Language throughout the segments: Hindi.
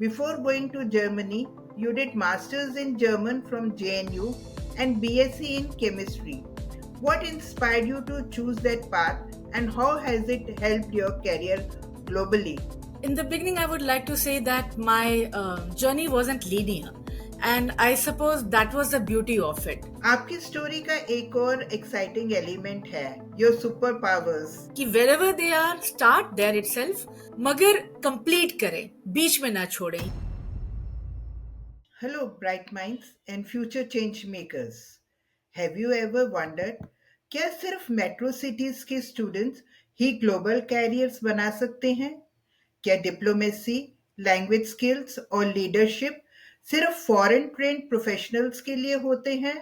Before going to Germany, you did masters in German from JNU and BSc in chemistry. What inspired you to choose that path and how has it helped your career globally? In the beginning, I would like to say that my journey wasn't linear, and I suppose that was the beauty of it. आपकी स्टोरी का एक और एक्साइटिंग एलिमेंट है योर सुपर पावर्स कि wherever they are, start there itself, मगर complete करें, बीच में ना छोड़ें. Hello, bright minds and future change makers. Have you ever wondered क्या सिर्फ मेट्रो सिटीज के स्टूडेंट्स ही ग्लोबल कैरियर्स बना सकते हैं? क्या डिप्लोमेसी, लैंग्वेज स्किल्स और लीडरशिप सिर्फ फॉरेन ट्रेंड प्रोफेशनल्स के लिए होते हैं?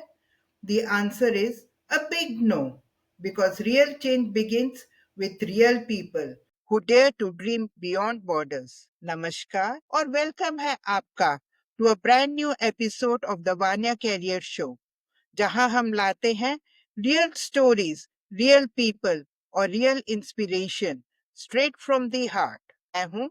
The answer is a big no, because real change begins with real people who dare to dream beyond borders. Namaskar और वेलकम है आपका to a brand new episode of the Vanya career show, जहां हम लाते हैं रियल स्टोरीज, रियल पीपल और real inspiration straight from the heart. मैं हूं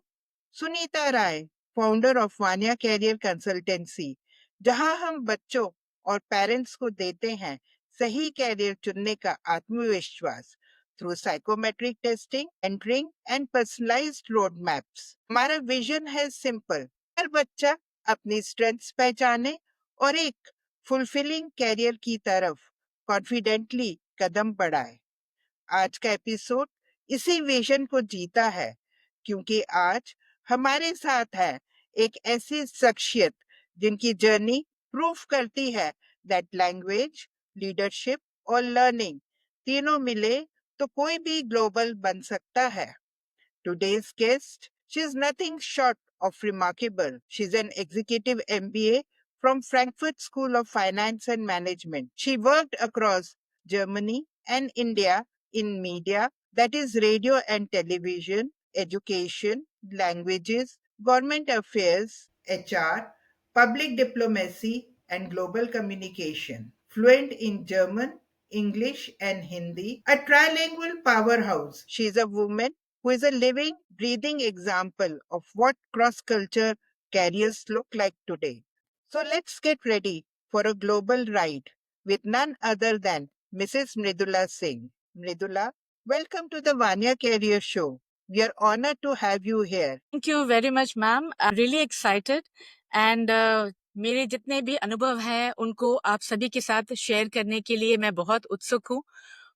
Sunita Rai, founder of Vanya career consultancy, जहां हम बच्चों और पेरेंट्स को देते हैं सही कैरियर चुनने का आत्मविश्वास through psychometric testing, mentoring and personalised road maps. हमारा विजन है सिंपल: हर बच्चा अपनी स्ट्रेंथ्स पहचाने और एक फुलफिलिंग कैरियर की तरफ कॉन्फिडेंटली कदम बढ़ाए. आज का एपिसोड इसी विजन को जीता है, क्योंकि आज हमारे साथ है एक ऐसी शख्सियत जिनकी जर्नी प्रूफ करती है दैट लैंग्वेज, लीडरशिप और लर्निंग तीनों मिले तो कोई भी ग्लोबल बन सकता है. Today's guest, she is nothing short of remarkable. She's an executive MBA from Frankfurt School of Finance and Management. She worked across Germany and India in media, that is radio and television, education, languages, government affairs, HR, public diplomacy, and global communication. Fluent in German, English, and Hindi, a trilingual powerhouse. She is a woman who is a living, breathing example of what cross culture careers look like today. So let's get ready for a global ride with none other than Mrs. Mridula Singh. Mridula, welcome to the Vanya Career Show. We are honored to have you here. Thank you very much, ma'am. I'm really excited, and मेरे जितने भी अनुभव हैं उनको आप सभी के साथ शेयर करने के लिए मैं बहुत उत्सुक हूँ.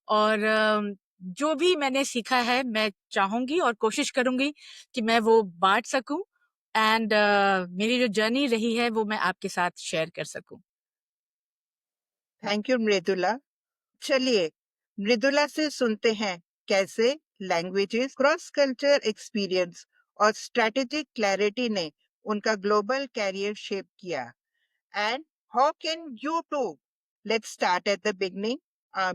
और जो भी मैंने सीखा है मैं चाहूंगी और कोशिश करूंगी कि मैं वो बांट सकूं, एंड मेरी जो जर्नी रही है वो मैं आपके साथ शेयर कर सकूं. Thank you Mridula. चलिए मृदुला से सुनते हैं कैसे लैंग्वेजेस, क्रॉस कल्चर एक्सपीरियंस और स्ट्रेटेजिक क्लैरिटी ने उनका ग्लोबल कैरियर शेप किया. And how can you too? Let's start at the beginning.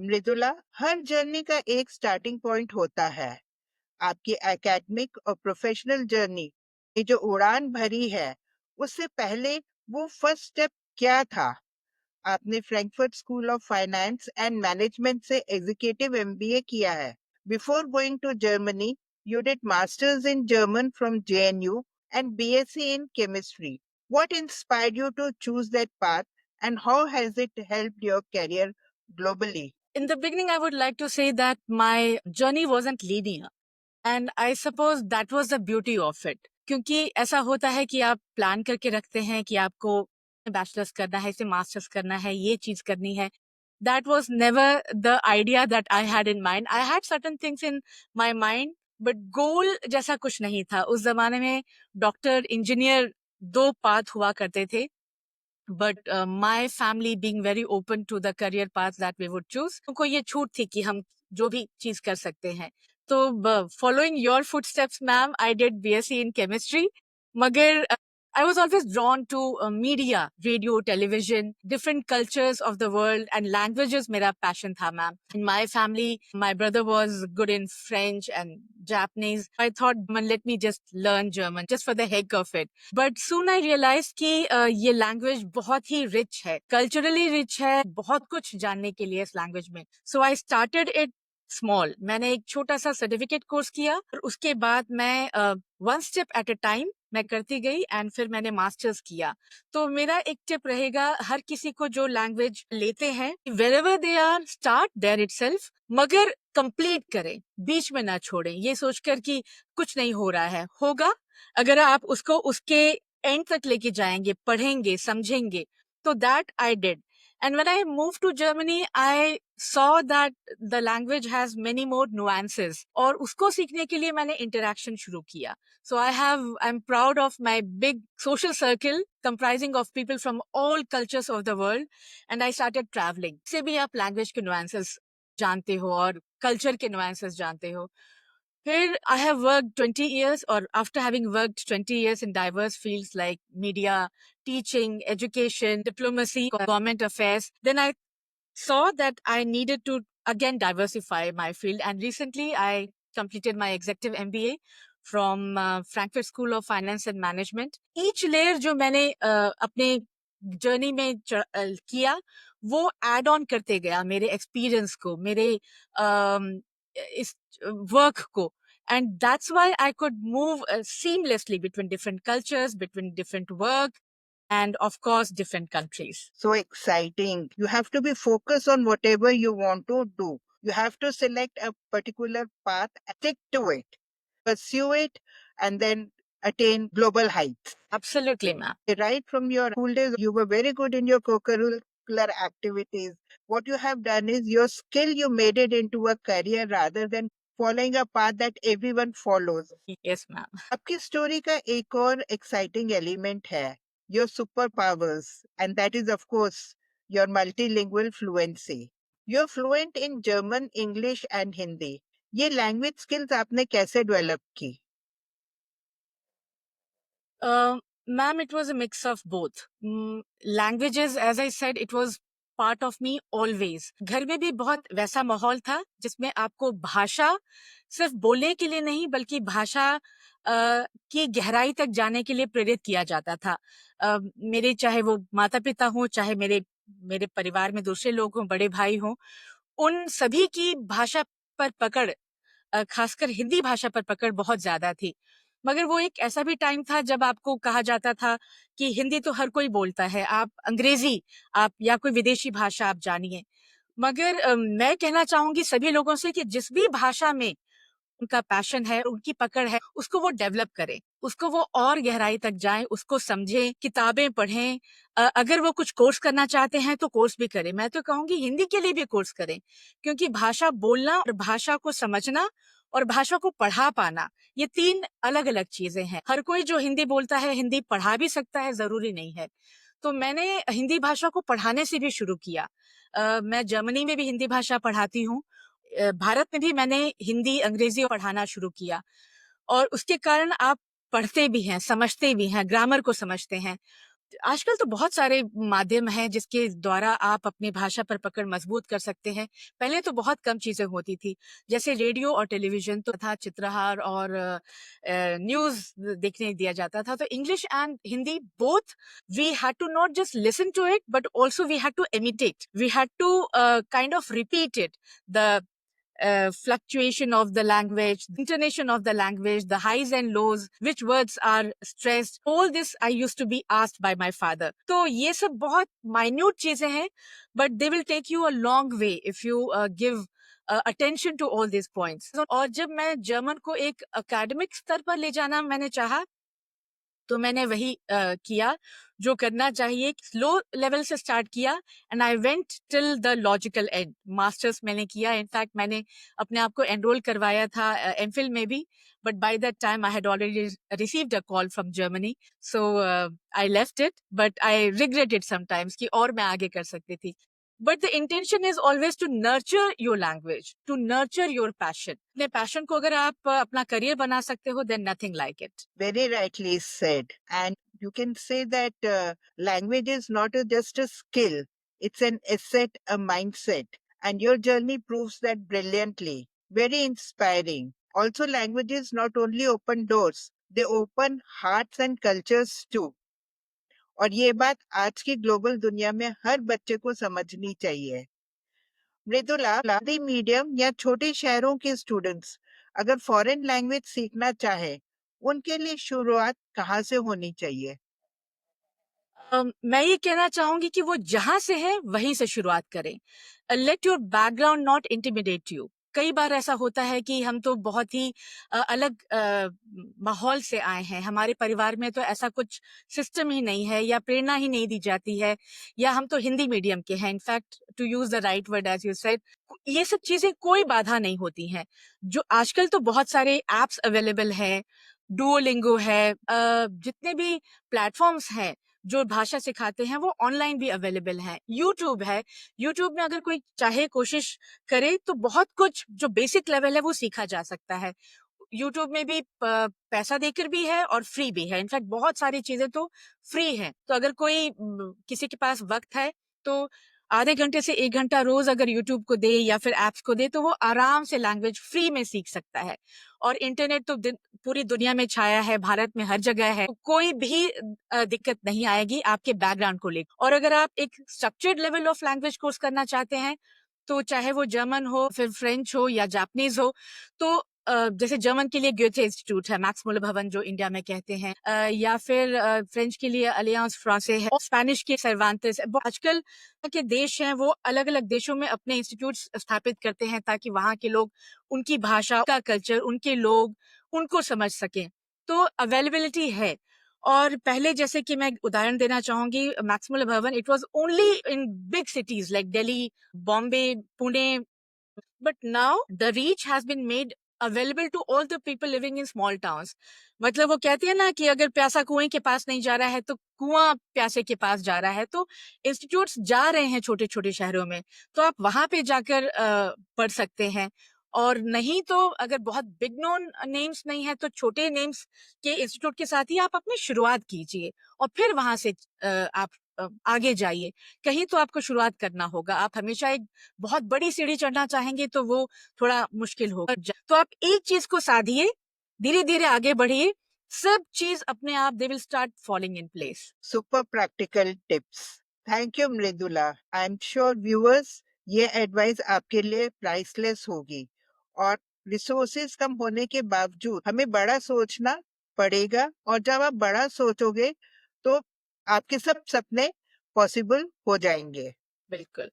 Mridula, हर जर्नी का एक स्टार्टिंग पॉइंट होता है. आपकी एकेडमिक और प्रोफेशनल जर्नी ये जो उड़ान भरी है, उससे पहले वो फर्स्ट स्टेप क्या था? आपने Frankfurt School of Finance and Management से एग्जीक्यूटिव एमबीए किया है. Before going to Germany, you did masters in German from JNU and BSc in chemistry. What inspired you to choose that path and how has it helped your career globally? In the beginning, I would like to say that my journey wasn't linear, and I suppose that was the beauty of it. क्योंकि ऐसा होता है कि आप प्लान करके रखते हैं कि आपको बैचलर्स करना है, इसे मास्टर्स करना है, ये चीज करनी है. That was never the idea that I had in mind. I had certain things in my mind, but goal जैसा कुछ नहीं था. उस जमाने में डॉक्टर, इंजीनियर दो पाथ हुआ करते थे. But my family being very open to the career path that we would choose, उनको ये छूट थी कि हम जो भी चीज कर सकते हैं. तो following your footsteps, ma'am, I did BSc in chemistry. मगर I was always drawn to media, radio, television, different cultures of the world, and languages मेरा passion था, ma'am. In my family, my brother was good in French and Japanese. I thought, "Man, let me just learn German just for the heck of it." But soon I realized कि ये language बहुत ही rich है, culturally rich है, बहुत कुछ जानने के लिए इस language में. So I started it small. मैंने एक छोटा सा सर्टिफिकेट कोर्स किया और उसके बाद मैं one step at a time मैं करती गई एंड फिर मैंने मास्टर्स किया। तो मेरा एक टिप रहेगा हर किसी को जो लैंग्वेज लेते हैं, wherever they are start there itself, मगर कंप्लीट करें, बीच में ना छोड़ें, ये सोचकर कि कुछ नहीं हो रहा है, होगा अगर आप उसको उसके एंड तक लेके जाएंगे, पढ़ेंगे, समझेंगे। तो that I did. And when I moved to Germany, I saw that the language has many more nuances. और उसको सीखने के लिए मैंने interaction शुरू किया. So I'm proud of my big social circle comprising of people from all cultures of the world. And I started traveling. से भी आप language के nuances जानते हो और culture के nuances जानते हो. Here, I have worked 20 years, or after having worked 20 years in diverse fields like media, teaching, education, diplomacy, government affairs, then I saw that I needed to again diversify my field. And recently, I completed my executive MBA from Frankfurt School of Finance and Management. Each layer जो मैंने अपने जर्नी में किया, वो एड ऑन करते गया मेरे एक्सपीरियंस को, मेरे इस वर्क को. And that's why I could move seamlessly between different cultures, between different work, and of course, different countries. So exciting. You have to be focused on whatever you want to do. You have to select a particular path, stick to it, pursue it, and then attain global heights. Absolutely, ma'am. Right from your school days, you were very good in your co-curricular activities. What you have done is your skill, you made it into a career rather than following a path that everyone follows. Yes, ma'am. आपकी स्टोरी का एक और एक्साइटिंग एलिमेंट है your super powers and that is of course your multilingual fluency. You are fluent in German, English and Hindi. ये लैंग्वेज स्किल्स आपने कैसे डेवलप की? Ma'am, it was a mix of both. Languages, as I said, it was part of me always. घर में भी बहुत वैसा माहौल था जिसमें आपको भाषा सिर्फ बोलने के लिए नहीं बल्कि भाषा की गहराई तक जाने के लिए प्रेरित किया जाता था. मेरे चाहे वो माता पिता हों, चाहे मेरे मेरे परिवार में दूसरे लोग हों, बड़े भाई हों, उन सभी की भाषा पर पकड़, खासकर हिंदी भाषा पर पकड़ बहुत ज्यादा थी. मगर वो एक ऐसा भी टाइम था जब आपको कहा जाता था कि हिंदी तो हर कोई बोलता है, आप अंग्रेजी, आप या कोई विदेशी भाषा आप जानिए. मगर मैं कहना चाहूंगी सभी लोगों से कि जिस भी भाषा में उनका पैशन है, उनकी पकड़ है, उसको वो डेवलप करें, उसको वो और गहराई तक जाएं, उसको समझें, किताबें पढ़ें. अगर वो कुछ कोर्स करना चाहते हैं तो कोर्स भी करें. मैं तो कहूंगी हिंदी के लिए भी कोर्स करें, क्योंकि भाषा बोलना और भाषा को समझना और भाषा को पढ़ा पाना, ये 3 अलग-अलग चीजें हैं. हर कोई जो हिंदी बोलता है, हिंदी पढ़ा भी सकता है, जरूरी नहीं है. तो मैंने हिंदी भाषा को पढ़ाने से भी शुरू किया. मैं जर्मनी में भी हिंदी भाषा पढ़ाती हूँ. भारत में भी मैंने हिंदी, अंग्रेजी पढ़ाना शुरू किया और उसके कारण आप पढ़ते भी हैं, समझते भी हैं, ग्रामर को समझते हैं. आजकल तो बहुत सारे माध्यम हैं जिसके द्वारा आप अपनी भाषा पर पकड़ मजबूत कर सकते हैं. पहले तो बहुत कम चीजें होती थी, जैसे रेडियो और टेलीविजन तो था, चित्रहार और न्यूज देखने दिया जाता था. तो English and Hindi both, we had to not just listen to it but also we had to imitate, we had to kind of repeat it, the fluctuation of the language, intonation of the language, the highs and lows, which words are stressed. All this I used to be asked by my father. तो ये सब बहुत minute चीजें हैं, but they will take you a long way if you give attention to all these points. और जब मैं जर्मन को एक academic स्तर पर ले जाना मैंने चाहा, तो मैंने वही किया जो करना चाहिए. स्लो लेवल से स्टार्ट किया and I went till the logical and. Masters मैंने किया, इनफैक्ट मैंने अपने आप को एनरोल करवाया था एमफिल में भी, but by that time I had already received a call from Germany. So I left it, but I regret it sometimes कि और मैं आगे कर सकती थी. But the intention is always to nurture your language, to nurture your passion. अपने passion को अगर आप अपना career बना सकते हो, then nothing like it. Very rightly said. And you can say that language is not just a skill, it's an asset, a mindset. And your journey proves that brilliantly. Very inspiring. Also, languages not only open doors, they open hearts and cultures too. और ये बात आज की ग्लोबल दुनिया में हर बच्चे को समझनी चाहिए. मृदुला, हिंदी मीडियम या छोटे शहरों के स्टूडेंट्स अगर फॉरेन लैंग्वेज सीखना चाहे उनके लिए शुरुआत कहाँ से होनी चाहिए? मैं ये कहना चाहूँगी कि वो जहाँ से है वहीं से शुरुआत करें। Let your background not intimidate you. कई बार ऐसा होता है कि हम तो बहुत ही अलग माहौल से आए हैं। हमारे परिवार में तो ऐसा कुछ सिस्टम ही नहीं है या प्रेरणा ही नहीं दी जाती है, या हम तो हिंदी मीडियम के हैं। In fact to use the right word as you said, ये सब चीज़ें कोई बाधा नहीं होती हैं। जो आजकल तो बहुत सारे ऐप्स अवेलेबल हैं, डुओलिंगो है, जितने भी प्लेटफ़ॉर्म्स हैं जो भाषा सिखाते हैं वो ऑनलाइन भी अवेलेबल हैं। यूट्यूब है, यूट्यूब में अगर कोई चाहे कोशिश करे तो बहुत कुछ जो बेसिक लेवल है वो सीखा जा सकता है। यूट्यूब में भी पैसा देकर भी है और फ्री भी है। इनफैक्ट बहुत सारी चीज़ें तो फ्री हैं। तो अगर कोई किसी के पास वक़्त है तो आधे घंटे से 1 घंटा रोज़ अगर यूट्यूब को दे या फिर ऐप्स को दे तो वो आराम से लैंग्वेज फ्री में सीख सकता है। और इंटरनेट तो पूरी दुनिया में छाया है, भारत में हर जगह है। तो कोई भी दिक्कत नहीं आएगी आपके बैकग्राउंड को लेकर। और अगर आप एक structured level of language course करना चाहते हैं, तो चाहे वो जर्मन हो, फिर फ्रेंच हो या जापानीज़ हो, तो जैसे जर्मन के लिए गोएथे इंस्टीट्यूट है, मैक्स मुller भवन जो इंडिया में कहते हैं, या फिर फ्रेंच के लिए अलियांस फ्रांसे है, और स्पेनिश के सर्वांतेस है। आजकल के देश हैं वो अलग-अलग देशों में अपने इंस्टीट्यूट्स स्थापित करते हैं ताकि वहाँ के लोग उनकी भाषा, का कल्चर, उनके लोग उनको समझ सकें। तो अवेलेबिलिटी है। और पहले जैसे कि मैं उदाहरण देना चाहूँगी, मैक्स मुller भवन, it was only in big cities like Delhi, Bombay, Pune. But now the reach has been made available to all the people living in small towns. मतलब वो कहते हैं ना कि अगर प्यासा कुएं के पास नहीं जा रहा है तो कुआं प्यासे के पास जा रहा है। तो इंस्टीट्यूट्स जा रहे हैं छोटे छोटे शहरों में, तो आप वहां पे जाकर पढ़ सकते हैं। और नहीं तो अगर बहुत बिग नोन नेम्स नहीं है तो छोटे नेम्स के इंस्टीट्यूट के साथ ही आप अपनी शुरुआत कीजिए और फिर वहां से आप आगे जाइए। कहीं तो आपको शुरुआत करना होगा। आप हमेशा एक बहुत बड़ी सीढ़ी चढ़ना चाहेंगे तो वो थोड़ा मुश्किल होगा। तो आप एक चीज को साधिए, धीरे धीरे आगे बढ़िए, सब चीज अपने आप they will start falling in place. Super practical tips. Thank you Mridula. I am sure viewers ये एडवाइस आपके लिए प्राइसलेस होगी। और रिसोर्सेज कम होने के बावजूद हमें बड़ा सोचना पड़ेगा, और जब आप बड़ा सोचोगे तो आपके सब सपने पॉसिबल हो जाएंगे। बिल्कुल।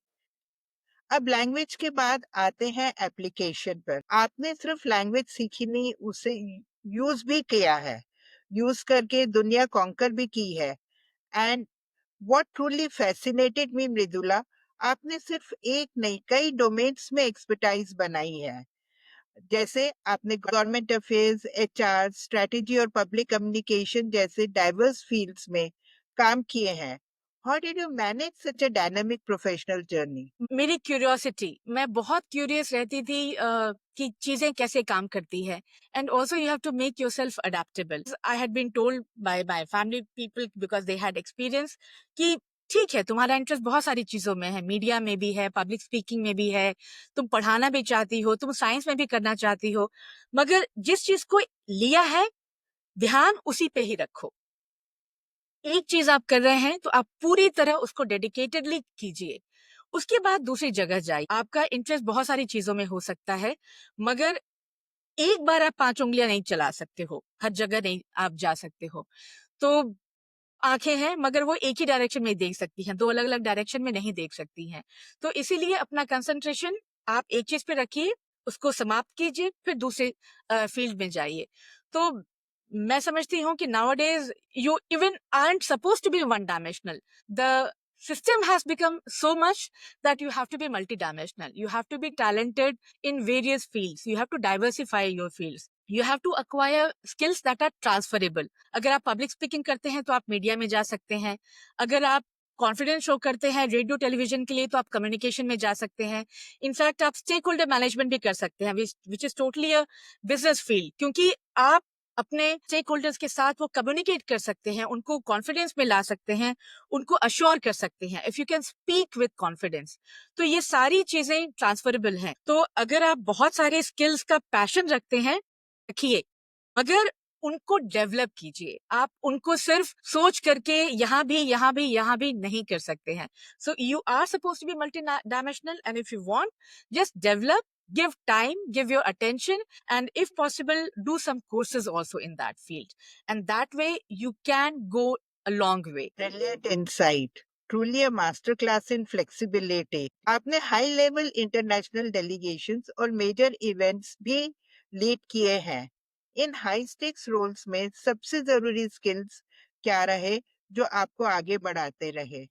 अब लैंग्वेज के बाद आते हैं एप्लीकेशन पर। आपने सिर्फ लैंग्वेज सीखी नहीं, उसे यूज भी किया है, यूज करके दुनिया कॉन्कर भी की है। And what truly fascinated me Mridula, आपने सिर्फ एक नहीं कई डोमेन्स में एक्सपर्टाइज बनाई है। जैसे आपने गवर्नमेंट अफेयर्स, एचआर, स्ट्रेटेजी और पब्लिक कम्युनिकेशन जैसे डाइवर्स फील्ड्स में काम किए हैं। How did you manage such a dynamic professional journey? मेरी क्यूरियोसिटी, मैं बहुत क्यूरियस रहती थी कि चीजें कैसे काम करती है। And also you have to make yourself adaptable. I had been told by my family people because they had experience कि ठीक है, तुम्हारा इंटरेस्ट बहुत सारी चीजों में है, मीडिया में भी है, पब्लिक स्पीकिंग में भी है, तुम पढ़ाना भी चाहती हो, तुम साइंस में भी करना चाहती हो, मगर जिस चीज को लिया है ध्यान उसी पे ही रखो। एक चीज आप कर रहे हैं तो आप पूरी तरह उसको डेडिकेटेडली कीजिए। उसके बाद दूसरी जगह जाइए। आपका इंटरेस्ट बहुत सारी चीजों में हो सकता है, मगर एक बार आप 5 उँगलियां नहीं चला सकते हो, हर जगह नहीं आप जा सकते हो। तो आंखें हैं मगर वो एक ही डायरेक्शन में देख सकती हैं, 2 अलग-अलग डायरेक्शन में नहीं देख सकती हैं। तो इसीलिए अपना कंसंट्रेशन आप एक चीज पे रखिए, उसको समाप्त कीजिए, फिर दूसरे फील्ड में जाइए। तो मैं समझती हूँ कि nowadays you even aren't supposed to be one dimensional. The system has become so much that you have to be multidimensional. You have to be talented in various fields. You have to diversify your fields. You have to acquire skills that are transferable. अगर आप पब्लिक स्पीकिंग करते हैं तो आप मीडिया में जा सकते हैं। अगर आप कॉन्फिडेंस शो करते हैं रेडियो टेलीविजन के लिए तो आप कम्युनिकेशन में जा सकते हैं। इनफैक्ट आप स्टेक होल्डर मैनेजमेंट भी कर सकते हैं, which is totally a business field, क्योंकि आप अपने स्टेक होल्डर्स के साथ वो कम्युनिकेट कर सकते हैं, उनको कॉन्फिडेंस में ला सकते हैं, उनको अश्योर कर सकते हैं। If you can speak with confidence, तो ये सारी चीजें ट्रांसफरेबल हैं। तो अगर आप बहुत सारे स्किल्स का पैशन रखते हैं, रखिए, मगर उनको डेवलप कीजिए। आप उनको सिर्फ सोच करके यहाँ भी यहाँ भी यहाँ भी नहीं कर सकते हैं। So you are suppose to be multi dimensional, and if you want, just develop give time, give your attention, and if possible, do some courses also in that field. And that way, you can go a long way. Brilliant insight. Truly a masterclass in flexibility. आपने हाई लेवल इंटरनेशनल डेलीगेशंस और मेजर इवेंट्स भी लीड किए हैं। इन हाई स्टेक्स रोल्स में सबसे जरूरी स्किल्स क्या रहे जो आपको आगे बढ़ाते रहे?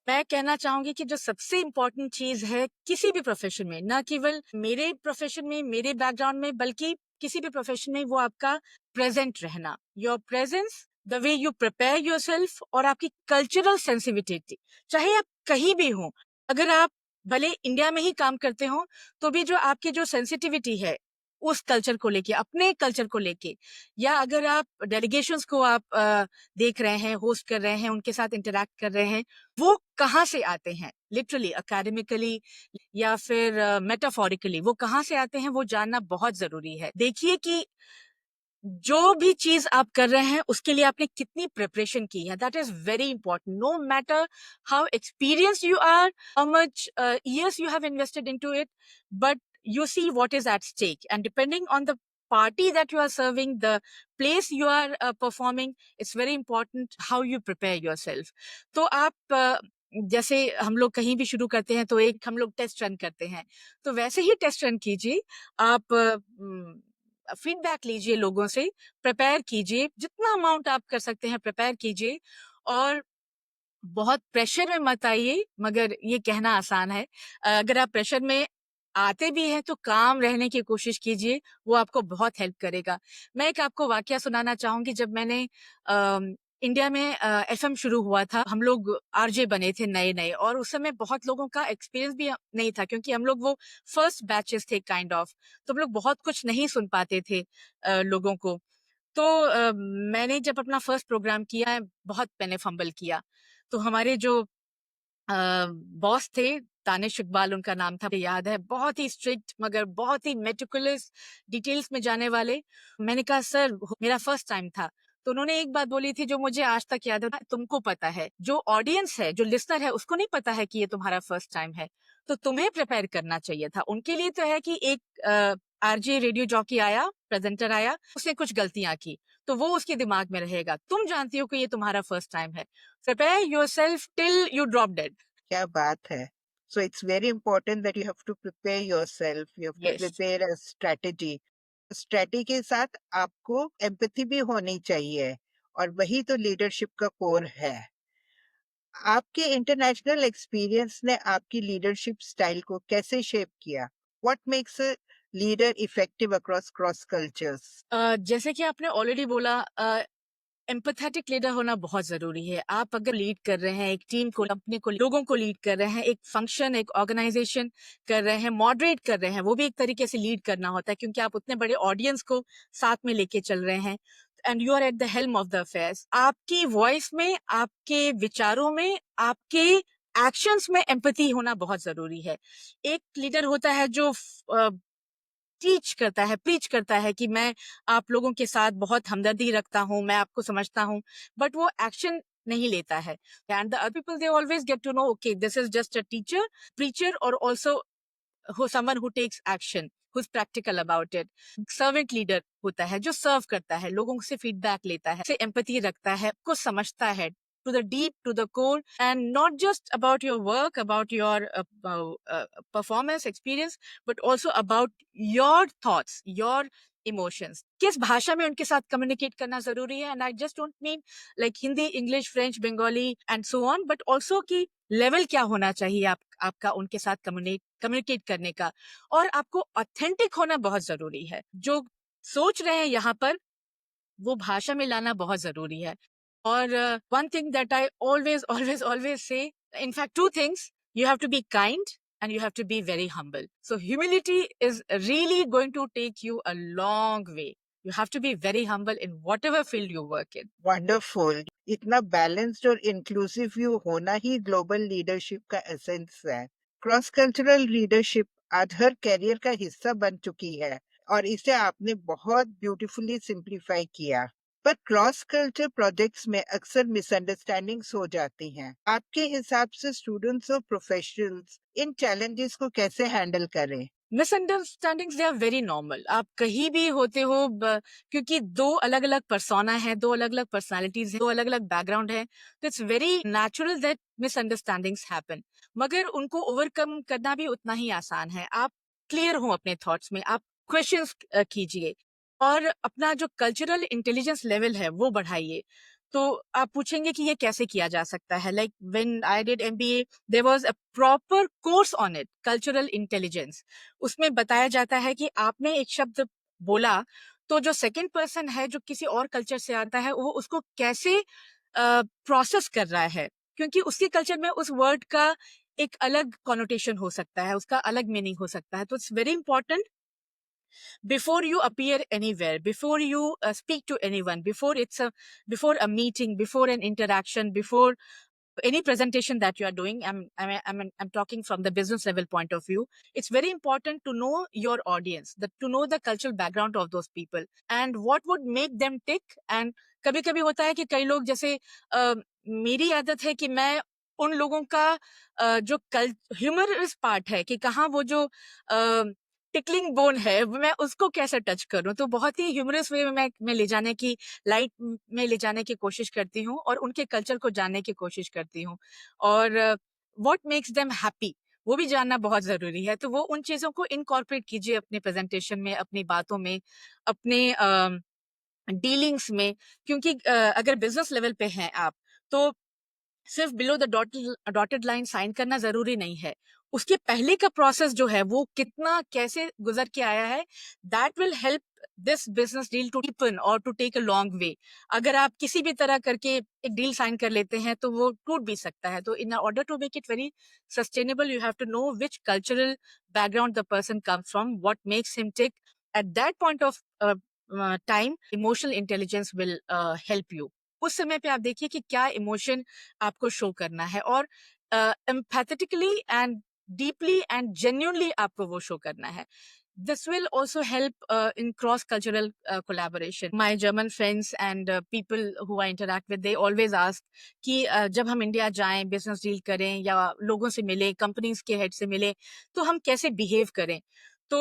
मैं कहना चाहूंगी कि जो सबसे इम्पोर्टेंट चीज है किसी भी प्रोफेशन में, ना केवल मेरे प्रोफेशन में, मेरे बैकग्राउंड में, बल्कि किसी भी प्रोफेशन में, वो आपका प्रेजेंट रहना, your presence, the way you prepare your self, और आपकी कल्चरल सेंसिटिविटी। चाहे आप कहीं भी हो, अगर आप भले इंडिया में ही काम करते हो, तो भी जो आपकी जो सेंसिटिविटी है उस कल्चर को लेके, अपने कल्चर को लेके, या अगर आप डेलीगेशंस को आप देख रहे हैं, होस्ट कर रहे हैं, उनके साथ इंटरेक्ट कर रहे हैं, वो कहाँ से आते हैं, लिटरली अकेडमिकली या फिर मेटाफोरिकली, वो कहाँ से आते हैं, वो जानना बहुत जरूरी है। देखिए कि जो भी चीज आप कर रहे हैं उसके लिए आपने कितनी प्रिपरेशन की है, that is very important. No matter how experience you are, how much years you have invested into it, but you see what is at stake, and depending on the party that you are serving, the place you are performing, it's very important how you prepare yourself. तो आप जैसे हम लोग कहीं भी शुरू करते हैं तो एक हम लोग टेस्ट रन करते हैं, तो वैसे ही टेस्ट रन कीजिए आप। फीडबैक लीजिए लोगों से, प्रिपेयर कीजिए, जितना अमाउंट आप कर सकते हैं प्रिपेयर कीजिए, और बहुत प्रेशर में मत आइए, मगर ये कहना आसान है। अगर आप प्रेशर में आते भी हैं तो काम रहने की कोशिश कीजिए, वो आपको बहुत हेल्प करेगा। मैं एक आपको वाकया सुनाना चाहूंगी। जब मैंने इंडिया में एफएम शुरू हुआ था, हम लोग आरजे बने थे नए नए, और उस समय बहुत लोगों का एक्सपीरियंस भी नहीं था, क्योंकि हम लोग वो फर्स्ट बैचेस थे काइंड ऑफ, तो हम लोग बहुत कुछ नहीं सुन पाते थे लोगों को। तो मैंने जब अपना फर्स्ट प्रोग्राम किया, बहुत मैंने फंबल किया। तो हमारे जो बॉस थे, दानिश इकबाल उनका नाम था, मुझे याद है, बहुत ही स्ट्रिक्ट मगर बहुत ही मेटिकुलस, डिटेल्स में जाने वाले। मैंने कहा सर मेरा फर्स्ट टाइम था, तो उन्होंने एक बात बोली थी जो मुझे आज तक याद है, तुमको पता है, जो ऑडियंस है, जो लिसनर है, उसको नहीं पता है कि ये तुम्हारा फर्स्ट टाइम है, तो तुम्हें प्रिपेयर करना चाहिए था। उनके लिए तो है कि एक आरजे रेडियो जॉकी आया, प्रेजेंटर आया, उसने कुछ गलतियां की, तो वो उसके दिमाग में रहेगा। तुम जानती हो कि ये तुम्हारा फर्स्ट टाइम है, prepare yourself till you drop dead. क्या बात है! So it's very important that you have to prepare yourself. You have to Yes. prepare a strategy. स्ट्रेटी के साथ आपको एम्पैथी भी होनी चाहिए और वही तो लीडरशिप का कोर है। आपके इंटरनेशनल एक्सपीरियंस ने आपकी लीडरशिप स्टाइल को कैसे शेप किया? What makes a leader effective across cross cultures? जैसे कि आपने ऑलरेडी बोला, एम्पैथेटिक लीडर होना बहुत जरूरी है। आप अगर लीड कर रहे हैं एक टीम को, कंपनी को, लोगों को लीड कर रहे हैं, एक फंक्शन, एक ऑर्गेनाइजेशन कर रहे हैं, मॉडरेट कर रहे हैं, वो भी एक तरीके से लीड करना होता है, क्योंकि आप उतने बड़े ऑडियंस को साथ में लेके चल रहे हैं, and you are at the helm of the affairs. आपकी वॉइस में, आपके विचारों में, आपके एक्शंस में एम्पैथी होना बहुत जरूरी है। एक लीडर होता है जो टीच करता है, प्रीच करता है कि मैं आप लोगों के साथ बहुत हमदर्दी रखता हूँ, मैं आपको समझता हूँ, बट वो एक्शन नहीं लेता है। And the other people they always get to know, okay this is just a teacher, preacher, और also someone who takes action, who's practical about it. Servant leader होता है जो सर्व करता है, लोगों से फीडबैक लेता है, से एम्पैथी रखता है, को समझता है to the deep, to the core, and not just about your work, about your performance experience, but also about your thoughts, your emotions. किस भाषा में उनके साथ कम्युनिकेट करना जरूरी है, and I just don't mean like Hindi, English, French, Bengali and so on, but also की लेवल क्या होना चाहिए आपका उनके साथ कम्युनिकेट करने का। और आपको ऑथेंटिक होना बहुत जरूरी है। जो सोच रहे हैं यहाँ पर, वो भाषा में लाना बहुत जरूरी है। और one thing that I always always always say, in fact two things, you have to be kind and you have to be very humble. So humility is really going to take you a long way. You have to be very humble in whatever field you work in. Wonderful! इतना बैलेंस्ड और इंक्लूसिव व्यू होना ही ग्लोबल लीडरशिप का एसेंस है। क्रॉस कल्चरल लीडरशिप आज हर कैरियर का हिस्सा बन चुकी है और इसे आपने बहुत ब्यूटीफुली सिंप्लीफाई किया। पर क्रॉस कल्चर प्रोजेक्ट्स में अक्सर मिसअंडरस्टैंडिंग्स हो जाती हैं। आपके हिसाब से स्टूडेंट्स और प्रोफेशनल्स इन चैलेंजेस को कैसे हैंडल करें? Misunderstandings they are very normal. आप कहीं भी होते हो, क्योंकि दो अलग अलग पर्सोना है, दो अलग अलग पर्सनालिटीज है, दो अलग अलग बैकग्राउंड है, तो it's very natural that misunderstandings happen. मगर उनको ओवरकम करना भी उतना ही आसान है। आप क्लियर हो अपने थॉट्स में, आप क्वेश्चंस कीजिए और अपना जो कल्चरल इंटेलिजेंस लेवल है वो बढ़ाइए। तो आप पूछेंगे कि ये कैसे किया जा सकता है। Like when I did MBA, there was a proper course on it, cultural intelligence. उसमें बताया जाता है कि आपने एक शब्द बोला तो जो सेकंड पर्सन है जो किसी और कल्चर से आता है वो उसको कैसे प्रोसेस कर रहा है, क्योंकि उसके कल्चर में उस वर्ड का एक अलग कॉनोटेशन हो सकता है, उसका अलग मीनिंग हो सकता है। तो it's very important before you appear anywhere, before you speak to anyone, before a meeting, before an interaction, before any presentation that you are doing. I'm talking from the business level point of view. It's very important to know your audience, to know the cultural background of those people and what would make them tick. And कभी कभी होता है कि कई लोग जैसे मेरी आदत है कि मैं उन लोगों का जो ह्यूमरस पार्ट है कि कहाँ वो जो टिकलिंग बोन है मैं उसको कैसे टच करूं, तो बहुत ही ह्यूमरस वे में मैं ले जाने की लाइट में ले जाने की कोशिश करती हूँ और उनके कल्चर को जानने की कोशिश करती हूँ। और व्हाट मेक्स देम हैप्पी वो भी जानना बहुत जरूरी है। तो वो उन चीजों को इनकॉर्पोरेट कीजिए अपने प्रेजेंटेशन में, अपनी बातों में, अपने डीलिंग्स में। क्योंकि अगर बिजनेस लेवल पे हैं आप, तो सिर्फ below the dotted line sign करना जरूरी नहीं है। उसके पहले का प्रोसेस जो है वो कितना कैसे गुजर के आया है, that will help this business deal to deepen और to take a long way. अगर आप किसी भी तरह करके एक डील साइन कर लेते हैं तो वो टूट भी सकता है। तो in order to make it very sustainable you have to know which cultural background the person comes from, what makes him tick at that point of time. Emotional intelligence will help you. उस समय पे आप देखिए कि क्या इमोशन आपको शो करना है और empathetically and deeply and genuinely आपको वो शो करना है। This will also help in cross-cultural collaboration. My German friends and people who I interact with, they always ask कि जब हम इंडिया जाएं, बिजनेस डील करें या लोगों से मिले, कंपनीज के हेड से मिले, तो हम कैसे बिहेव करें। तो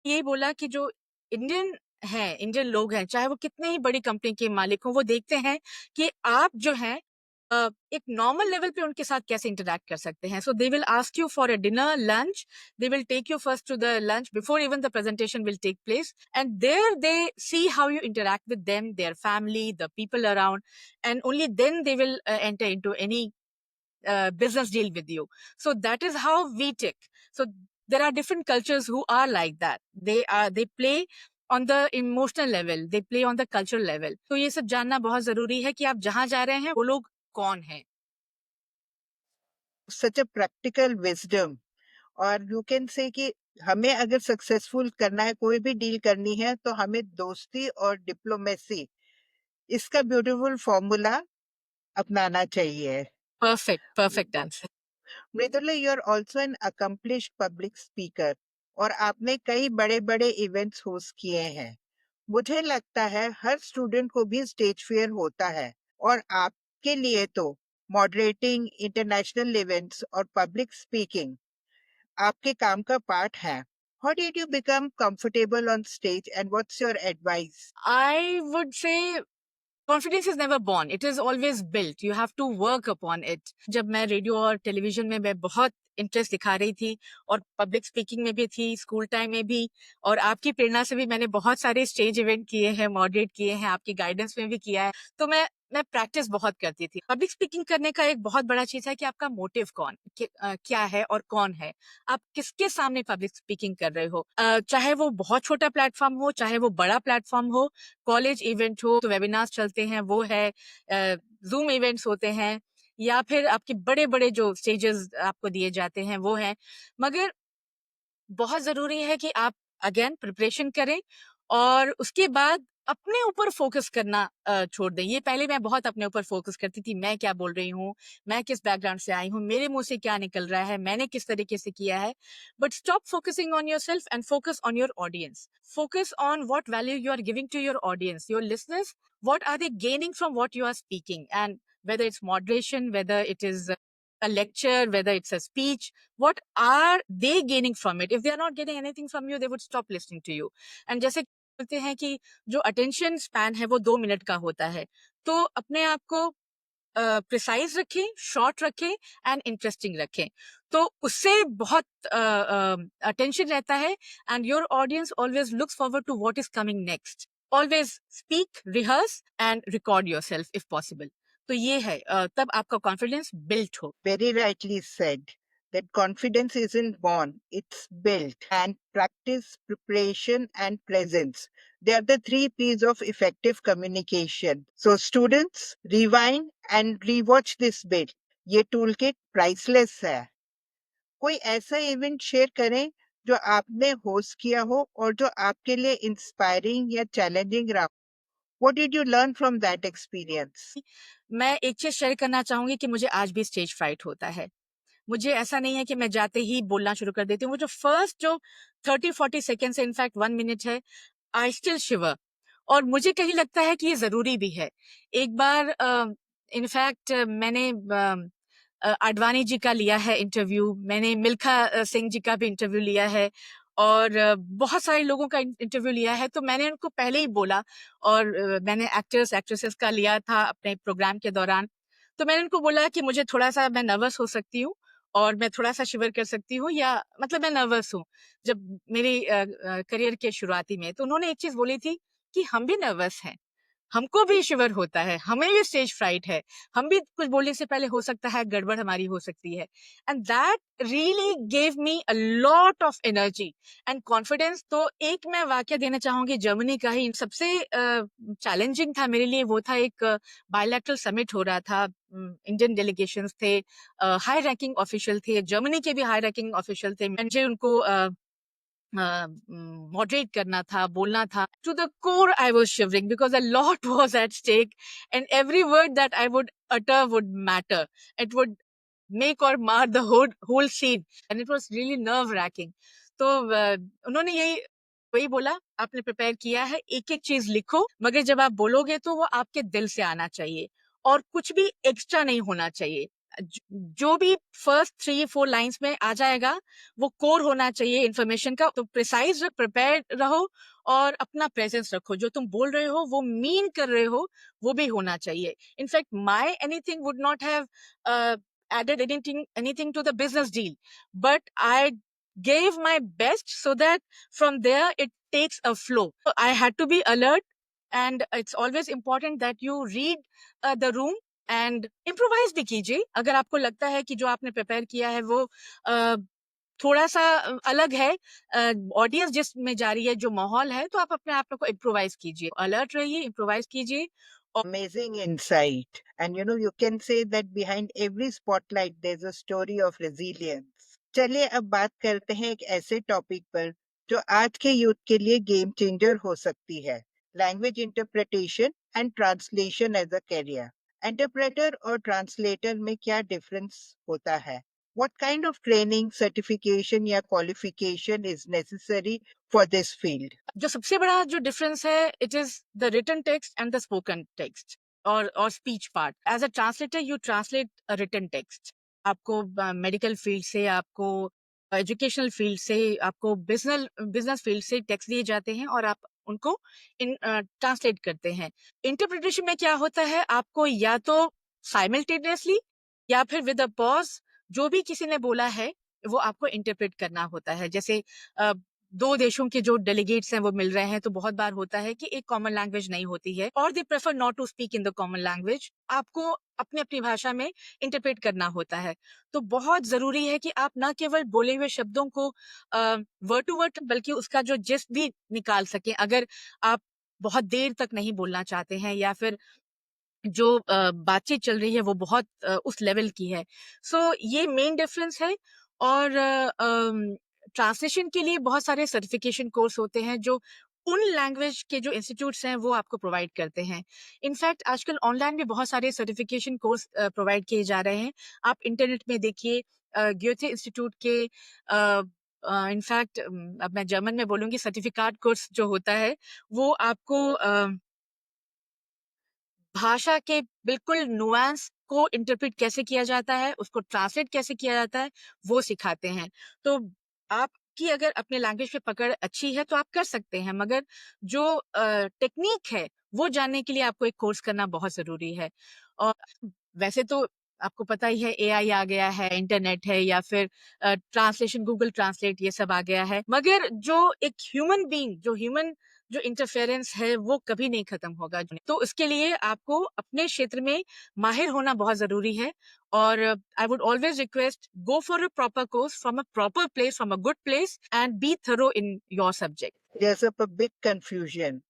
यही बोला कि जो इंडियन इंडियन लोग हैं, चाहे वो कितने ही बड़ी कंपनी के मालिक हों, वो देखते हैं कि आप जो हैं एक नॉर्मल लेवल पे उनके साथ कैसे इंटरैक्ट कर सकते हैं। So they will ask you for a dinner, lunch, they will take you first to the lunch before even the presentation will take place, and there they see how you interact with them, their family, the people around, and only then they will enter into any business deal with you. So that is how we tick. So there are different cultures who are like that. They play on the emotional level, they play on the cultural level. तो ये सब जानना बहुत जरूरी है कि आप जहाँ जा रहे हैं वो लोग कौन हैं। सच अ प्रैक्टिकल विजडम। और यू कैन से कि हमें अगर सक्सेसफुल करना है, कोई भी डील करनी है, तो हमें दोस्ती और डिप्लोमेसी, इसका ब्यूटीफुल फॉर्मूला अपनाना चाहिए। Perfect, perfect answer. Mridula, you are also an accomplished public speaker और आपने कई बड़े बड़े इवेंट्स होस्ट किए हैं। मुझे लगता है हर स्टूडेंट को भी स्टेज फियर होता है, और आपके लिए तो मॉडरेटिंग इंटरनेशनल इवेंट्स और पब्लिक स्पीकिंग आपके काम का पार्ट है। How did you become comfortable on stage and what's your advice? I would say confidence is never born, it is always built, you have to work upon it. जब मैं रेडियो और टेलीविजन में मैं बहुत इंटरेस्ट दिखा रही थी और पब्लिक स्पीकिंग में भी थी, स्कूल टाइम में भी, और आपकी प्रेरणा से भी मैंने बहुत सारे स्टेज इवेंट किए हैं, मॉडरेट किए हैं, आपकी गाइडेंस में भी किया है। तो मैं प्रैक्टिस बहुत करती थी। पब्लिक स्पीकिंग करने का एक बहुत बड़ा चीज है कि आपका मोटिव क्या है और कौन है, आप किसके सामने पब्लिक स्पीकिंग कर रहे हो। चाहे वो बहुत छोटा प्लेटफॉर्म हो, चाहे वो बड़ा प्लेटफॉर्म हो, कॉलेज इवेंट हो तो वेबिनार्स चलते हैं वो है, जूम इवेंट्स होते हैं, या फिर आपके बड़े बड़े जो स्टेजेस आपको दिए जाते हैं वो हैं। मगर बहुत जरूरी है कि आप अगेन प्रिपरेशन करें और उसके बाद अपने ऊपर फोकस करना छोड़ दें। ये पहले मैं बहुत अपने ऊपर फोकस करती थी, मैं क्या बोल रही हूँ, मैं किस बैकग्राउंड से आई हूँ, मेरे मुंह से क्या निकल रहा है, मैंने किस तरीके से किया है। But stop focusing on your self and focus on your audience. Focus on what value you are giving to your audience, your listeners. What are they gaining from what you are speaking? And whether it's moderation, whether it is a lecture, whether it's a speech, what are they gaining from it? If they are not getting anything from you, they would stop listening to you. And जैसे बोलते हैं कि जो अटेंशन स्पैन है वो 2 मिनट का होता है, तो अपने आप को प्रिसाइज रखें, शॉर्ट रखें एंड इंटरेस्टिंग रखें, तो उससे बहुत अटेंशन रहता है and your audience always looks forward to what is coming next. Always speak, rehearse and record yourself if possible. तो ये है तब आपका कॉन्फिडेंस बिल्ट हो। Very rightly said that confidence isn't born, it's built. And practice, preparation, and presence. They are the three P's of effective communication. So, students, rewind and rewatch this bit. ये toolkit priceless है। कोई ऐसा इवेंट शेयर करें जो आपने होस्ट किया हो और जो आपके लिए इंस्पायरिंग या चैलेंजिंग रहा। What did you learn from that experience? मैं एक चीज शेयर करना चाहूंगी कि मुझे आज भी स्टेज फ्राइट होता है। मुझे ऐसा नहीं है कि मैं जाते ही बोलना शुरू कर देती हूँ। वो जो फर्स्ट जो 30-40 सेकेंड से इनफैक्ट 1 मिनट है, आई स्टिल शिवर। और मुझे कहीं लगता है कि ये जरूरी भी है। एक बार इनफैक्ट मैंने आडवाणी जी का लिया है इंटरव्यू, मैंने मिल्खा सिंह जी का भी इंटरव्यू लिया है, और बहुत सारे लोगों का इंटरव्यू लिया है। तो मैंने उनको पहले ही बोला, और मैंने एक्टर्स एक्ट्रेसेस का लिया था अपने प्रोग्राम के दौरान। तो मैंने उनको बोला कि मुझे थोड़ा सा मैं नर्वस हो सकती हूँ और मैं थोड़ा सा शिवर कर सकती हूँ, या मतलब मैं नर्वस हूँ जब मेरी करियर के शुरुआती में। तो उन्होंने एक चीज बोली थी कि हम भी नर्वस हैं, हमको भी शिवर होता है, हमें भी स्टेज फ्राइट है, हम भी कुछ बोलने से पहले हो सकता है गड़बड़ हमारी हो सकती है। And that really gave me a lot of energy and confidence. तो एक मैं वाक्य देना चाहूंगी जर्मनी का ही, सबसे चैलेंजिंग था मेरे लिए। वो था एक बायलैटरल समिट हो रहा था, इंडियन डेलीगेशंस थे, हाई रैंकिंग ऑफिशियल थे, जर्मनी के भी हाई रैंकिंग ऑफिशियल थे। मुझे उनको मॉडरेट करना था, बोलना था। To the core I was shivering because a lot was at stake and every word that I would utter would matter. It would make or mar the whole scene, and it was really nerve wracking. तो उन्होंने यही वही बोला, आपने प्रिपेयर किया है, एक एक चीज लिखो, मगर जब आप बोलोगे तो वो आपके दिल से आना चाहिए और कुछ भी एक्स्ट्रा नहीं होना चाहिए। जो भी फर्स्ट 3-4 लाइंस में आ जाएगा वो कोर होना चाहिए इन्फॉर्मेशन का। तो प्रिसाइज प्रिपेयर रहो और अपना प्रेजेंस रखो, जो तुम बोल रहे हो वो मीन कर रहे हो वो भी होना चाहिए। In fact my anything would not have added anything to the business deal, but I gave my best so that from there it takes a flow. So I had to be alert, and it's always important that you read the room and improvise भी कीजिए। अगर आपको लगता है कि जो आपने प्रिपेयर किया है वो थोड़ा सा अलग है, ऑडियंस जिसमें जा रही है, जो माहौल है, तो आप अपने आप को इम्प्रोवाइज कीजिए, अलर्ट रहिए, इम्प्रोवाइज कीजिए। Amazing insight. And you can say that behind every spotlight, there's a story of resilience. चलिए अब बात करते हैं एक ऐसे टॉपिक पर जो आज के यूथ के लिए गेम चेंजर हो सकती है। Language interpretation and translation as a career. Interpreter और ट्रांसलेटर में क्या डिफरेंस होता है? What kind of training, certification या qualification is necessary for this field? जो सबसे बड़ा जो डिफरेंस है, it is the written text and the spoken text और speech part. As a translator you translate written text. आपको मेडिकल फील्ड से, आपको एजुकेशनल फील्ड से, आपको बिजनेस फील्ड से टेक्स्ट दिए जाते हैं और आप उनको ट्रांसलेट करते हैं। इंटरप्रिटेशन में क्या होता है, आपको या तो साइमल्टेनियसली या फिर विद अ पॉज जो भी किसी ने बोला है वो आपको इंटरप्रेट करना होता है। जैसे दो देशों के जो डेलीगेट्स हैं वो मिल रहे हैं, तो बहुत बार होता है कि एक कॉमन लैंग्वेज नहीं होती है, और they prefer not to speak in the common language. आपको अपनी अपनी भाषा में इंटरप्रेट करना होता है। तो बहुत जरूरी है कि आप ना केवल बोले हुए शब्दों को वर्ड टू वर्ड, बल्कि उसका जो जिस्ट भी निकाल सकें। अगर आप बहुत देर तक नहीं बोलना चाहते हैं, या फिर जो बातचीत चल रही है वो बहुत उस लेवल की है। सो ये मेन डिफरेंस है। और ट्रांसलेशन के लिए बहुत सारे सर्टिफिकेशन कोर्स होते हैं जो उन लैंग्वेज के जो इंस्टीट्यूट्स हैं वो आपको प्रोवाइड करते हैं। इनफैक्ट आजकल ऑनलाइन भी बहुत सारे सर्टिफिकेशन कोर्स प्रोवाइड किए जा रहे हैं। आप इंटरनेट में देखिए, ग्योथे इंस्टीट्यूट के इनफैक्ट अब मैं जर्मन में बोलूँगी, सर्टिफिकेट कोर्स जो होता है वो आपको भाषा के बिल्कुल नुआंस को इंटरप्रेट कैसे किया जाता है, उसको ट्रांसलेट कैसे किया जाता है, वो सिखाते हैं। तो आपकी अगर अपने लैंग्वेज पे पकड़ अच्छी है तो आप कर सकते हैं, मगर जो टेक्नीक है, वो जानने के लिए आपको एक कोर्स करना बहुत ज़रूरी है। और वैसे तो आपको पता ही है, एआई आ गया है, इंटरनेट है, या फिर ट्रांसलेशन, गूगल ट्रांसलेट, ये सब आ गया है। मगर जो एक ह्यूमन बीइंग, जो इंटरफेरेंस है वो कभी नहीं खत्म होगा। तो उसके लिए आपको अपने क्षेत्र में माहिर होना बहुत जरूरी है। और I would always request, go for a proper course from a proper place, from a good place, and B thorough in your subject. There's a big confusion.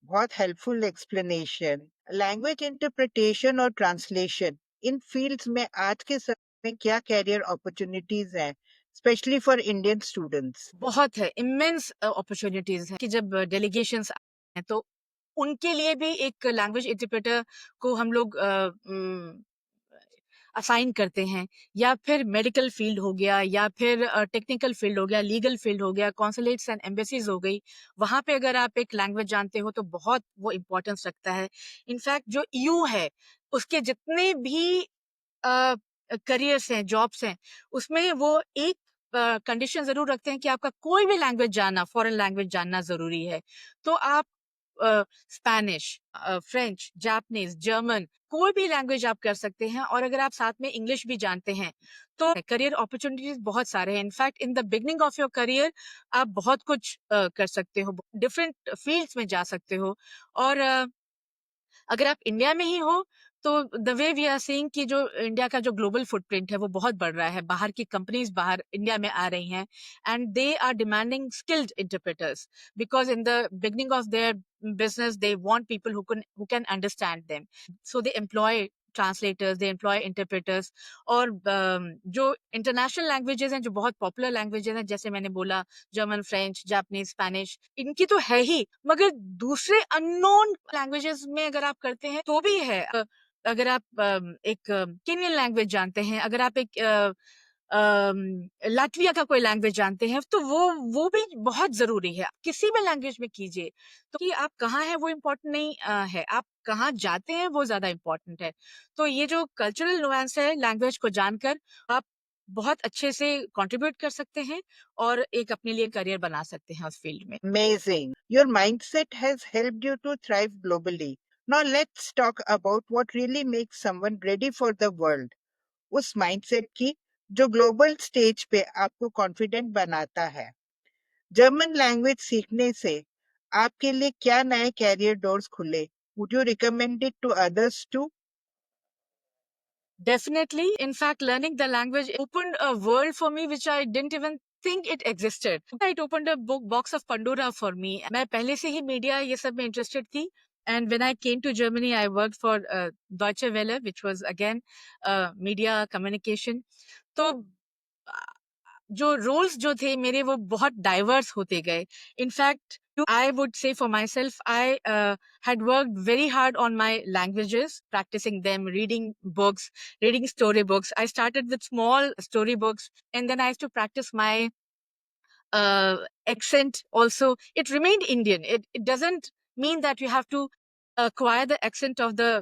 बहुत हेल्पफुल एक्सप्लेनेशन। लैंग्वेज इंटरप्रिटेशन और ट्रांसलेशन इन फील्ड्स में आज के समय में क्या कैरियर अपॉर्चुनिटीज हैं, स्पेशली फॉर इंडियन स्टूडेंट्स? बहुत है, इमेंस अपॉर्चुनिटीज है कि जब डेलीगेशंस हैं तो उनके लिए भी एक लैंग्वेज इंटरप्रेटर को हम लोग असाइन करते हैं। या फिर मेडिकल फील्ड हो गया, या फिर टेक्निकल फील्ड हो गया, लीगल फील्ड हो गया, कॉन्सुलेट्स एंड एम्बेसीज हो गई। वहां पे अगर आप एक लैंग्वेज जानते हो तो बहुत वो इम्पोर्टेंस रखता है। इनफैक्ट जो ईयू है, उसके जितने भी करियर्स हैं, जॉब्स हैं, उसमें वो एक कंडीशन जरूर रखते हैं कि आपका कोई भी लैंग्वेज जानना, फॉरेन लैंग्वेज जानना जरूरी है। तो आप स्पेनिश, फ्रेंच, जापानीज, जर्मन, कोई भी लैंग्वेज आप कर सकते हैं। और अगर आप साथ में इंग्लिश भी जानते हैं तो करियर अपॉर्चुनिटीज बहुत सारे हैं। In fact in the beginning of your career आप बहुत कुछ कर सकते हो, डिफरेंट फील्ड्स में जा सकते हो। और अगर आप इंडिया में ही हो तो the way we are seeing कि जो इंडिया का जो ग्लोबल फुटप्रिंट है वो बहुत बढ़ रहा है। बाहर की कंपनीज बाहर इंडिया में आ रही हैं, and they are demanding skilled interpreters, because in the beginning of their business they want people who can understand them, so they employ translators, they employ interpreters। और जो इंटरनेशनल लैंग्वेजेस हैं, जो बहुत पॉपुलर लैंग्वेजेस हैं, जैसे मैंने बोला, जर्मन, फ्रेंच, जापानीज, स्पेनिश, इनकी तो है ही, मगर दूसरे अननोन लैंग्वेजेस में अगर आप करते हैं तो भी है। अगर आप एक केनियन लैंग्वेज जानते हैं, अगर आप एक लाटविया का कोई लैंग्वेज जानते हैं, तो वो भी बहुत जरूरी है। किसी भी लैंग्वेज में कीजिए, तो कि आप कहाँ हैं वो इम्पोर्टेंट नहीं है, आप कहाँ जाते हैं वो ज्यादा इम्पोर्टेंट है। तो ये जो कल्चरल नुआंस है, लैंग्वेज को जानकर आप बहुत अच्छे से कंट्रीब्यूट कर सकते हैं और एक अपने लिए करियर बना सकते हैं उस फील्ड में। Amazing. Your mindset has helped you to thrive globally. Now let's talk about what really makes someone ready for the world. उस माइंडसेट की जो ग्लोबल स्टेज पे आपको कॉन्फिडेंट बनाता है। जर्मन लैंग्वेज सीखने से आपके लिए क्या नए कैरियर डोर्स खुले? Would you recommend it to others too? Definitely. In fact, learning the language opened a world for me which I didn't even think it existed. It opened a box of Pandora for me. मैं पहले से ही मीडिया ये सब में interested थी. And when I came to Germany, I worked for Deutsche Welle, which was again media communication. तो जो रोल्स जो थे मेरे वो बहुत डाइवर्स होते गए। In fact I would say for myself, I had worked very hard on my languages, practicing them, reading books, reading storybooks. I started with small storybooks, and then I used to practice my accent also. It remained Indian. It doesn't mean that you have to acquire the accent of the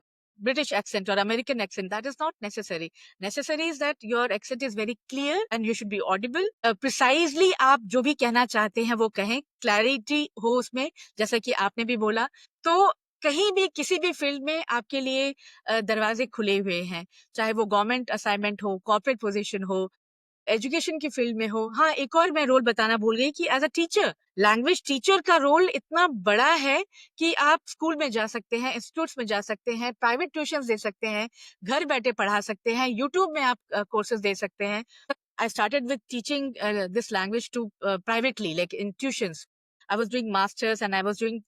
British accent or American accent. That is not necessary. Necessary is that your accent is very clear and you should be audible. Precisely आप जो भी कहना चाहते हैं वो कहें, clarity हो उसमें, जैसा कि आपने भी बोला। तो कहीं भी किसी भी फील्ड में आपके लिए दरवाजे खुले हुए हैं, चाहे वो गवर्नमेंट असाइनमेंट हो, कॉर्पोरेट पोजीशन हो, एजुकेशन की फील्ड में हो। हाँ, एक और मैं रोल बताना भूल गई कि as a teacher, language teacher का रोल इतना बड़ा है कि आप स्कूल में जा सकते हैं, इंस्टीट्यूट्स में जा सकते हैं, प्राइवेट ट्यूशंस दे सकते हैं, घर बैठे पढ़ा सकते हैं, यूट्यूब में आप कोर्सेज दे सकते हैं। I started with teaching this language to privately, like in tuitions. I was doing masters and I was doing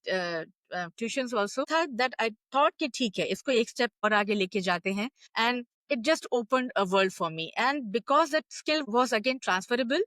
tuitions also. था that I thought कि ठीक है, इसको एक step और आगे लेके जाते हैं, and it just opened a world for me. And because that skill was again transferable,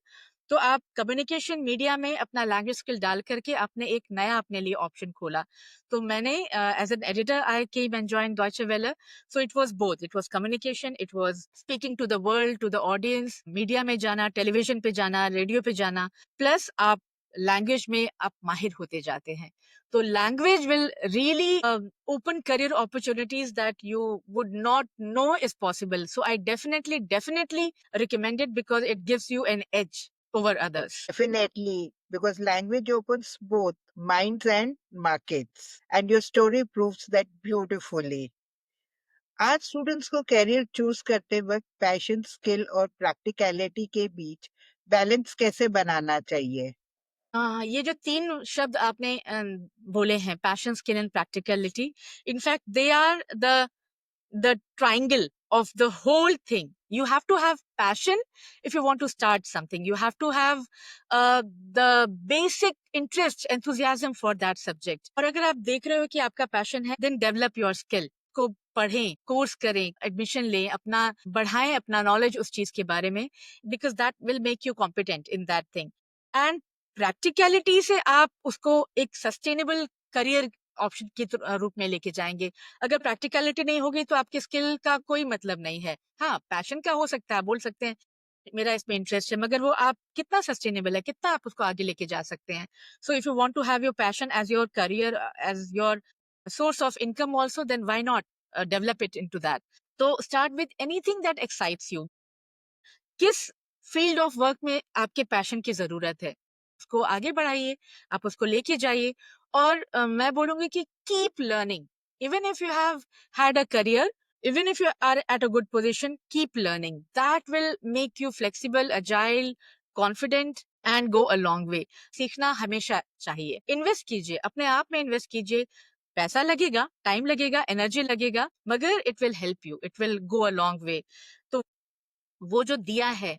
तो आप कम्युनिकेशन मीडिया में अपना लैंग्वेज स्किल डाल करके आपने एक नया अपने लिए ऑप्शन खोला। तो मैंने as an editor I came and join Deutsche Welle. So it was both, it was communication, it was speaking to the world, to the audience, media में जाना, टेलीविजन पे जाना, रेडियो पे जाना, प्लस आप लैंग्वेज में आप माहिर होते जाते हैं। तो language will really open career opportunities that you would not know is possible. So I definitely recommend it because it gives you an edge over others. Definitely, because language opens both minds and markets. And your story proves that beautifully. आज स्टूडेंट्स को करियर चूज करते वक्त पैशन, स्किल और प्रैक्टिकलिटी के बीच बैलेंस कैसे बनाना चाहिए? ये जो 3 शब्द आपने बोले हैं, passion, skill and practicality, in fact they are the triangle of the whole thing. You have to have passion if you want to start something. You have to have the basic interest, enthusiasm for that subject. और अगर आप देख रहे हो कि आपका पैशन है, then develop your skill. को पढ़ें, कोर्स करें, एडमिशन लें, अपना बढ़ाएं अपना नॉलेज उस चीज के बारे में, because that will make you competent in that thing. And practicality से आप उसको एक सस्टेनेबल करियर ऑप्शन के रूप में लेके जाएंगे। अगर प्रैक्टिकलिटी नहीं होगी तो आपकी स्किल का कोई मतलब नहीं है। हाँ, पैशन का हो सकता है, बोल सकते हैं मेरा इसमें इंटरेस्ट है, मगर वो आप कितना सस्टेनेबल है, कितना आप उसको आगे लेके जा सकते हैं। So if you want to have your passion as your career, as your source of income also, then why not develop it into that. तो start with anything that excites you. किस फील्ड ऑफ वर्क में आपके पैशन की जरूरत है, उसको आगे बढ़ाइए, आप उसको लेके जाइए। और मैं बोलूंगी कि keep learning, even if you have had a career, even if you are at a good position, keep learning. That will make you flexible, agile, confident and go a long way. सीखना हमेशा चाहिए। इन्वेस्ट कीजिए, अपने आप में इन्वेस्ट कीजिए। पैसा लगेगा, टाइम लगेगा, एनर्जी लगेगा, मगर it will help you, it will go a long वे। तो वो जो दिया है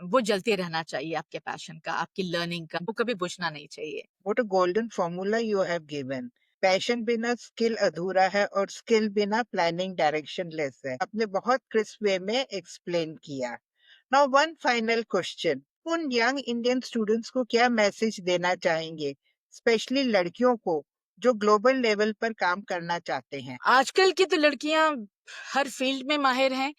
वो जलते रहना चाहिए, आपके पैशन का, आपकी लर्निंग का, वो कभी बुझना नहीं चाहिए। What a golden formula you have given. Passion बिना स्किल अधूरा है और स्किल बिना प्लानिंग डायरेक्शनलेस है। आपने बहुत क्रिस्प वे में एक्सप्लेन किया। नाउ वन फाइनल क्वेश्चन, उन यंग इंडियन स्टूडेंट्स को क्या मैसेज देना चाहेंगे, स्पेशली लड़कियों को जो ग्लोबल लेवल पर काम करना चाहते हैं? आजकल की तो लड़कियां हर फील्ड में माहिर हैं।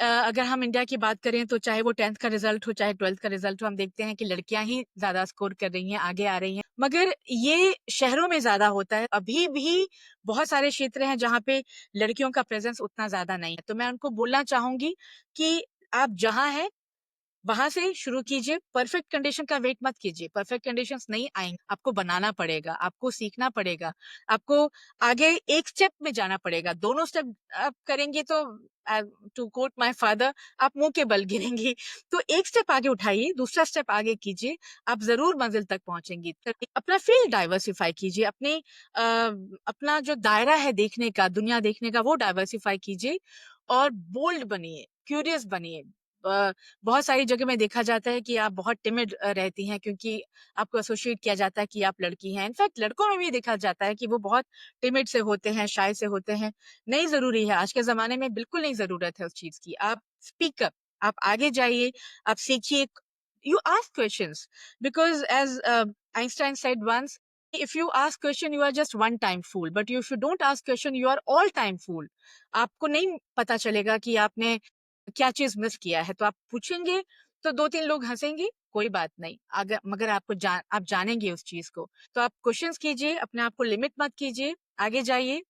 अगर हम इंडिया की बात करें तो चाहे वो 10th का रिजल्ट हो, चाहे 12th का रिजल्ट हो, हम देखते हैं कि लड़कियां ही ज्यादा स्कोर कर रही हैं, आगे आ रही हैं। मगर ये शहरों में ज्यादा होता है। अभी भी बहुत सारे क्षेत्र हैं जहाँ पे लड़कियों का प्रेजेंस उतना ज्यादा नहीं है। तो मैं उनको बोलना चाहूंगी कि आप जहाँ हैं वहां से शुरू कीजिए। परफेक्ट कंडीशन का वेट मत कीजिए, परफेक्ट कंडीशंस नहीं आएंगे, आपको बनाना पड़ेगा, आपको सीखना पड़ेगा, आपको आगे एक स्टेप में जाना पड़ेगा। दोनों स्टेप आप करेंगे तो टू कोट माय फादर, आप मुंह के बल गिरेंगी। तो एक स्टेप आगे उठाइए, दूसरा स्टेप आगे कीजिए, आप जरूर मंजिल तक पहुंचेंगी। तो अपना फील्ड डाइवर्सिफाई कीजिए, अपना जो दायरा है देखने का, दुनिया देखने का, वो डाइवर्सिफाई कीजिए और बोल्ड बनिए, क्यूरियस बनिए। बहुत सारी जगह में देखा जाता है कि आप बहुत टिमिड रहती हैं, क्योंकि आपको एसोसिएट किया जाता है कि आप लड़की हैं। इनफैक्ट लड़कों में भी देखा जाता है कि वो बहुत टिमिड से होते हैं, शाय से होते हैं। नहीं जरूरी है, आज के जमाने में बिल्कुल नहीं जरूरत है उस चीज की। आप स्पीक अप, आप आगे जाइए, आप सीखिए। You ask questions, because as Einstein said once, if you ask question you are just one time fool, but if you don't ask question you are all time fool. आपको नहीं पता चलेगा कि आपने क्या चीज मिस किया है। तो आप पूछेंगे तो 2-3 लोग हंसेंगे, कोई बात नहीं, अगर मगर आप जानेंगे उस चीज को। तो आप क्वेश्चंस कीजिए, अपने आप को लिमिट मत कीजिए, आगे जाइए।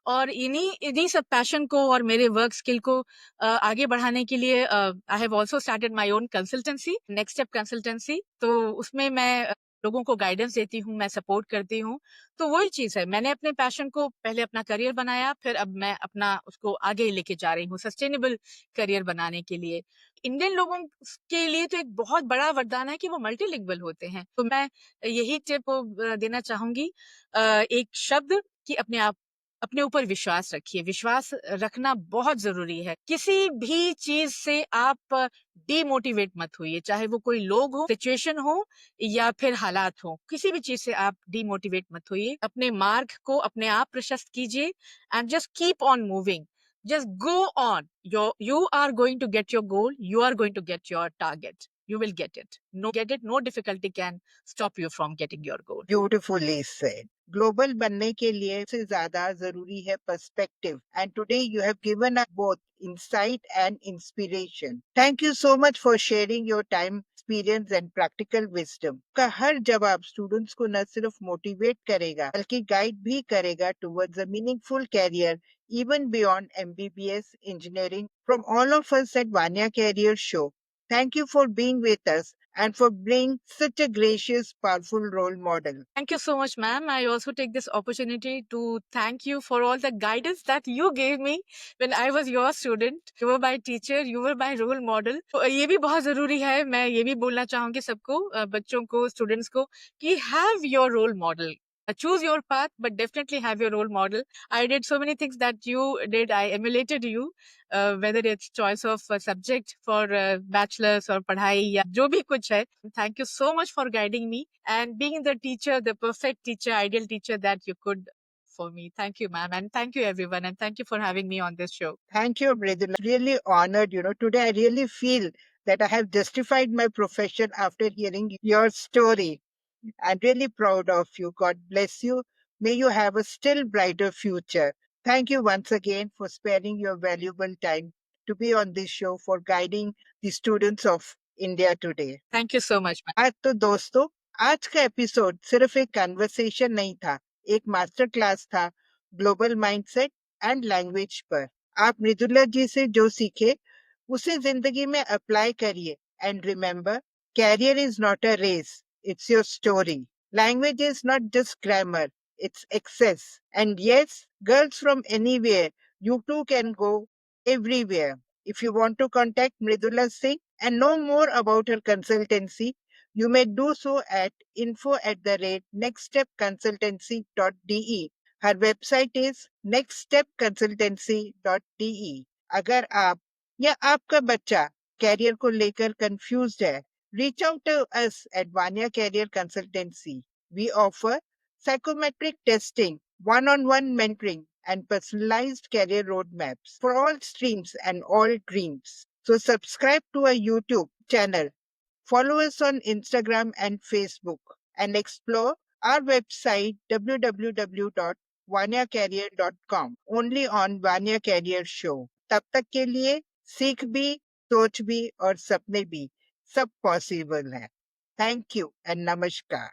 और इन्हीं इन्हीं सब पैशन को और मेरे वर्क स्किल को आगे बढ़ाने के लिए I have also started my own consultancy, next step consultancy. तो उसमें मैं लोगों को गाइडेंस देती हूँ, मैं सपोर्ट करती हूँ। तो वही चीज है, मैंने अपने पैशन को पहले अपना करियर बनाया, फिर अब मैं अपना उसको आगे लेके जा रही हूँ सस्टेनेबल करियर बनाने के लिए। इंडियन लोगों के लिए तो एक बहुत बड़ा वरदान है कि वो मल्टीलिंगुअल होते हैं। तो मैं यही टिप देना चाहूंगी, एक शब्द कि अपने ऊपर विश्वास रखिए। विश्वास रखना बहुत जरूरी है। किसी भी चीज से आप डिमोटिवेट मत होइए, चाहे वो कोई लोग हो, सिचुएशन हो या फिर हालात हो। किसी भी चीज से आप डिमोटिवेट मत होइए। अपने मार्ग को अपने आप प्रशस्त कीजिए and just keep on moving, just go on. You are going to get your goal, you are going to get your target. you will get it. No difficulty can stop you from getting your goal. Beautifully said. Global बनने के लिए से ज्यादा जरूरी है perspective and today you have given us both insight and inspiration. Thank you so much for sharing your time, experience and practical wisdom. का हर जवाब स्टूडेंट्स को न सिर्फ मोटिवेट करेगा बल्कि गाइड भी करेगा towards a meaningful career even beyond MBBS engineering. From all of us at Vanya Career Show, thank you for being with us and for being such a gracious, powerful role model. Thank you so much, ma'am. I also take this opportunity to thank you for all the guidance that you gave me when I was your student. You were my teacher, you were my role model. तो ये भी बहुत ज़रूरी है, मैं ये भी बोलना चाहूँगी सबको, बच्चों को, स्टूडेंट्स को कि have your role model. Choose your path, but definitely have your role model. I did so many things that you did. I emulated you, whether it's choice of subject for bachelor's or पढ़ाई या जो भी कुछ है. Thank you so much for guiding me and being the teacher, the perfect teacher, ideal teacher that you could for me. Thank you, ma'am. And thank you, everyone. And thank you for having me on this show. Thank you, Mridula. Really honored. Today I really feel that I have justified my profession after hearing your story. I'm really proud of you. God bless you. May you have a still brighter future. Thank you once again for sparing your valuable time to be on this show for guiding the students of India today. Thank you so much, ma'am. आज तो दोस्तों, आज का एपिसोड सिर्फ एक कन्वर्सेशन नहीं था, एक मास्टर क्लास था ग्लोबल माइंडसेट एंड लैंग्वेज पर. आप मृदुला जी से जो सीखे उसे जिंदगी में अप्लाई करिए and remember, career is not a race, it's your story. Language is not just grammar, it's excess. And yes, girls from anywhere, you too can go everywhere. If you want to contact Mridula Singh and know more about her consultancy, you may do so at info@nextstepconsultancy.de. Her website is nextstepconsultancy.de. अगर आप या आपका बच्चा कैरियर को लेकर कंफ्यूज्ड है, reach out to us at Vanya Career Consultancy. We offer psychometric testing, one-on-one mentoring, and personalized career roadmaps for all streams and all dreams. So subscribe to our YouTube channel, follow us on Instagram and Facebook, and explore our website www.vanyacareer.com only on Vanya Career Show. तब तक के लिए सीख भी, सोच भी और सपने भी सब पॉसिबल है. थैंक यू एंड नमस्कार.